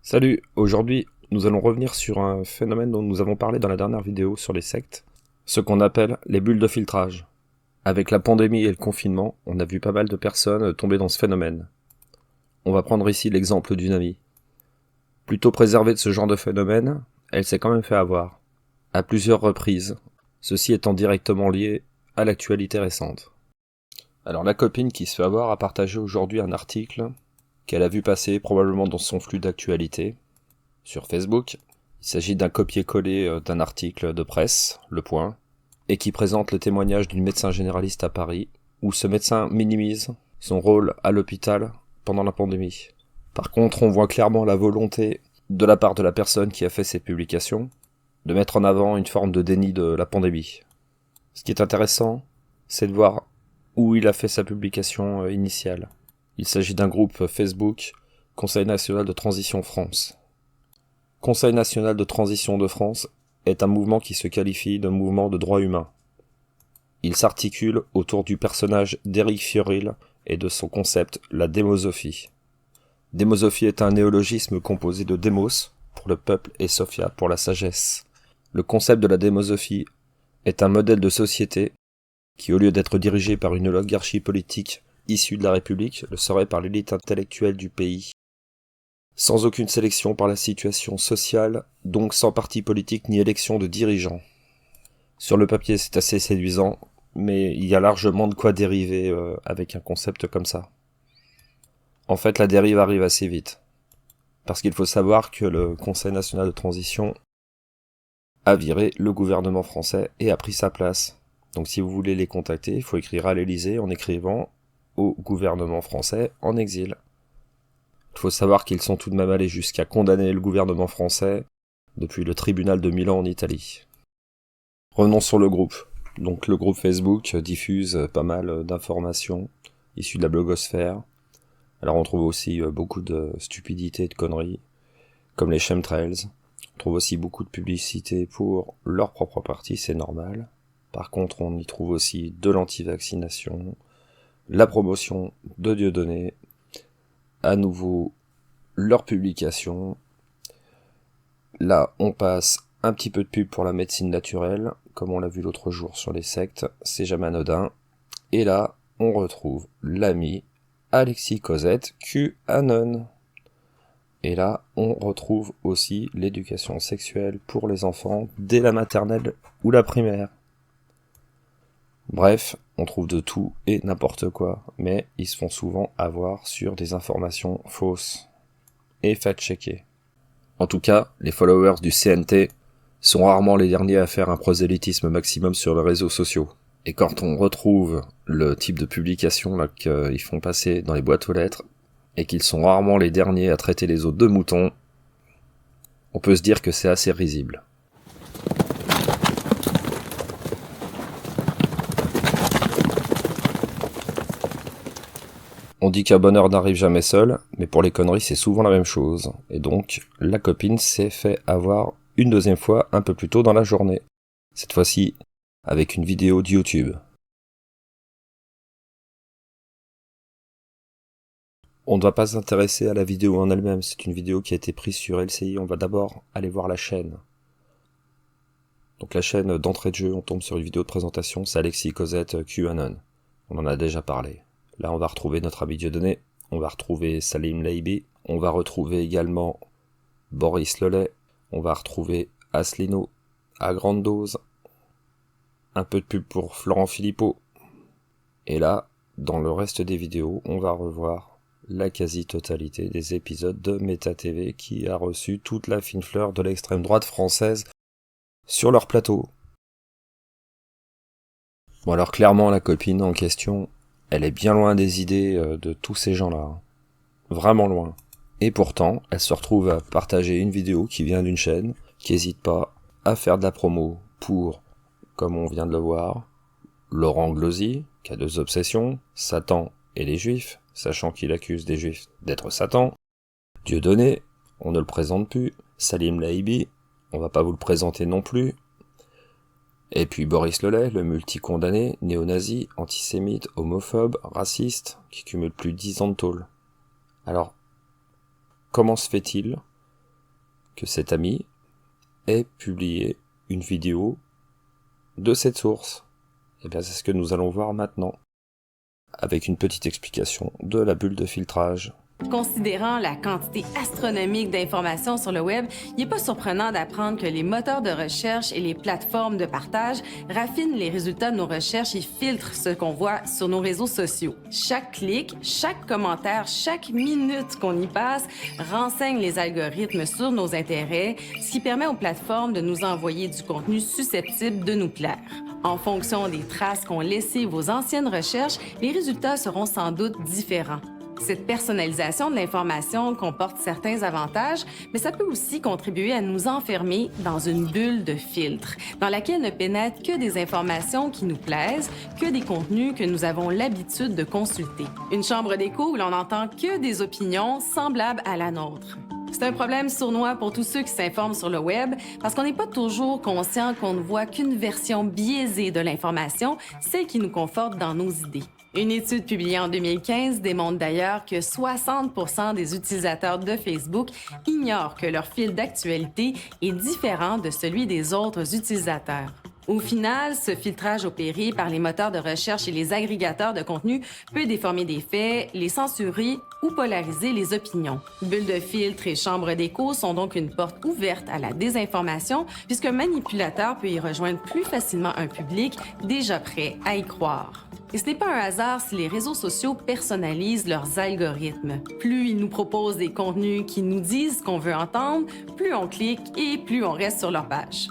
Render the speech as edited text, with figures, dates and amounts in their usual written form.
Salut, aujourd'hui nous allons revenir sur un phénomène dont nous avons parlé dans la dernière vidéo sur les sectes, ce qu'on appelle les bulles de filtrage. Avec la pandémie et le confinement, on a vu pas mal de personnes tomber dans ce phénomène. On va prendre ici l'exemple d'une amie. Plutôt préservée de ce genre de phénomène, elle s'est quand même fait avoir, à plusieurs reprises, ceci étant directement lié à l'actualité récente. Alors la copine qui se fait avoir a partagé aujourd'hui un article qu'elle a vu passer probablement dans son flux d'actualité, sur Facebook. Il s'agit d'un copier-coller d'un article de presse, Le Point, et qui présente le témoignage d'une médecin généraliste à Paris, où ce médecin minimise son rôle à l'hôpital pendant la pandémie. Par contre, on voit clairement la volonté de la part de la personne qui a fait ces publications de mettre en avant une forme de déni de la pandémie. Ce qui est intéressant, c'est de voir où il a fait sa publication initiale. Il s'agit d'un groupe Facebook, Conseil national de transition France. Conseil national de transition de France est un mouvement qui se qualifie de mouvement de droits humains. Il s'articule autour du personnage d'Éric Fiorile et de son concept, la démosophie. Démosophie est un néologisme composé de démos, pour le peuple, et sophia, pour la sagesse. Le concept de la démosophie est un modèle de société qui, au lieu d'être dirigé par une oligarchie politique issue de la République, le serait par l'élite intellectuelle du pays, sans aucune sélection par la situation sociale, donc sans parti politique ni élection de dirigeants. Sur le papier, c'est assez séduisant, mais il y a largement de quoi dériver avec un concept comme ça. En fait, la dérive arrive assez vite, parce qu'il faut savoir que le Conseil national de transition a viré le gouvernement français et a pris sa place. Donc si vous voulez les contacter, il faut écrire à l'Élysée en écrivant au gouvernement français en exil. Il faut savoir qu'ils sont tout de même allés jusqu'à condamner le gouvernement français depuis le tribunal de Milan en Italie. Revenons sur le groupe. Donc le groupe Facebook diffuse pas mal d'informations issues de la blogosphère. Alors on trouve aussi beaucoup de stupidités et de conneries, comme les chemtrails. On trouve aussi beaucoup de publicité pour leur propre parti, c'est normal. Par contre, on y trouve aussi de l'anti-vaccination, la promotion de Dieudonné, à nouveau leur publication. Là, on passe un petit peu de pub pour la médecine naturelle, comme on l'a vu l'autre jour sur les sectes, c'est jamais anodin. Et là, on retrouve l'ami Alexis Cosette, QAnon. Et là, on retrouve aussi l'éducation sexuelle pour les enfants dès la maternelle ou la primaire. Bref, on trouve de tout et n'importe quoi, mais ils se font souvent avoir sur des informations fausses et fact-checkées. En tout cas, les followers du CNT sont rarement les derniers à faire un prosélytisme maximum sur les réseaux sociaux. Et quand on retrouve le type de publication là qu'ils font passer dans les boîtes aux lettres, et qu'ils sont rarement les derniers à traiter les autres de moutons, on peut se dire que c'est assez risible. On dit qu'un bonheur n'arrive jamais seul, mais pour les conneries c'est souvent la même chose. Et donc, la copine s'est fait avoir une deuxième fois un peu plus tôt dans la journée. Cette fois-ci, avec une vidéo de YouTube. On ne va pas s'intéresser à la vidéo en elle-même, c'est une vidéo qui a été prise sur LCI, on va d'abord aller voir la chaîne. Donc la chaîne d'entrée de jeu, on tombe sur une vidéo de présentation, c'est Alexis Cosette QAnon. On en a déjà parlé. Là on va retrouver notre ami Dieudonné, on va retrouver Salim Laibi, on va retrouver également Boris Lelay, on va retrouver Asselineau à grande dose, un peu de pub pour Florent Philippot. Et là, dans le reste des vidéos, on va revoir la quasi-totalité des épisodes de Méta TV qui a reçu toute la fine fleur de l'extrême droite française sur leur plateau. Bon alors clairement la copine en question, elle est bien loin des idées de tous ces gens-là. Vraiment loin. Et pourtant, elle se retrouve à partager une vidéo qui vient d'une chaîne qui n'hésite pas à faire de la promo pour, comme on vient de le voir, Laurent Glosy, qui a deux obsessions, Satan et les Juifs, sachant qu'il accuse des Juifs d'être Satan, Dieudonné, on ne le présente plus, Salim Laibi, on va pas vous le présenter non plus, et puis Boris Lelay, le multi-condamné, néo-nazi, antisémite, homophobe, raciste, qui cumule plus de 10 ans de tôle. Alors, comment se fait-il que cet ami ait publié une vidéo de cette source? Eh bien, c'est ce que nous allons voir maintenant, avec une petite explication de la bulle de filtrage. Considérant la quantité astronomique d'informations sur le web, il n'est pas surprenant d'apprendre que les moteurs de recherche et les plateformes de partage raffinent les résultats de nos recherches et filtrent ce qu'on voit sur nos réseaux sociaux. Chaque clic, chaque commentaire, chaque minute qu'on y passe renseigne les algorithmes sur nos intérêts, ce qui permet aux plateformes de nous envoyer du contenu susceptible de nous plaire. En fonction des traces qu'ont laissées vos anciennes recherches, les résultats seront sans doute différents. Cette personnalisation de l'information comporte certains avantages, mais ça peut aussi contribuer à nous enfermer dans une bulle de filtre, dans laquelle ne pénètrent que des informations qui nous plaisent, que des contenus que nous avons l'habitude de consulter. Une chambre d'écho où l'on n'entend que des opinions semblables à la nôtre. C'est un problème sournois pour tous ceux qui s'informent sur le web parce qu'on n'est pas toujours conscient qu'on ne voit qu'une version biaisée de l'information, celle qui nous conforte dans nos idées. Une étude publiée en 2015 démontre d'ailleurs que 60% des utilisateurs de Facebook ignorent que leur fil d'actualité est différent de celui des autres utilisateurs. Au final, ce filtrage opéré par les moteurs de recherche et les agrégateurs de contenu peut déformer des faits, les censurer ou polariser les opinions. Bulles de filtre et chambres d'écho sont donc une porte ouverte à la désinformation puisqu'un manipulateur peut y rejoindre plus facilement un public déjà prêt à y croire. Et ce n'est pas un hasard si les réseaux sociaux personnalisent leurs algorithmes. Plus ils nous proposent des contenus qui nous disent ce qu'on veut entendre, plus on clique et plus on reste sur leur page.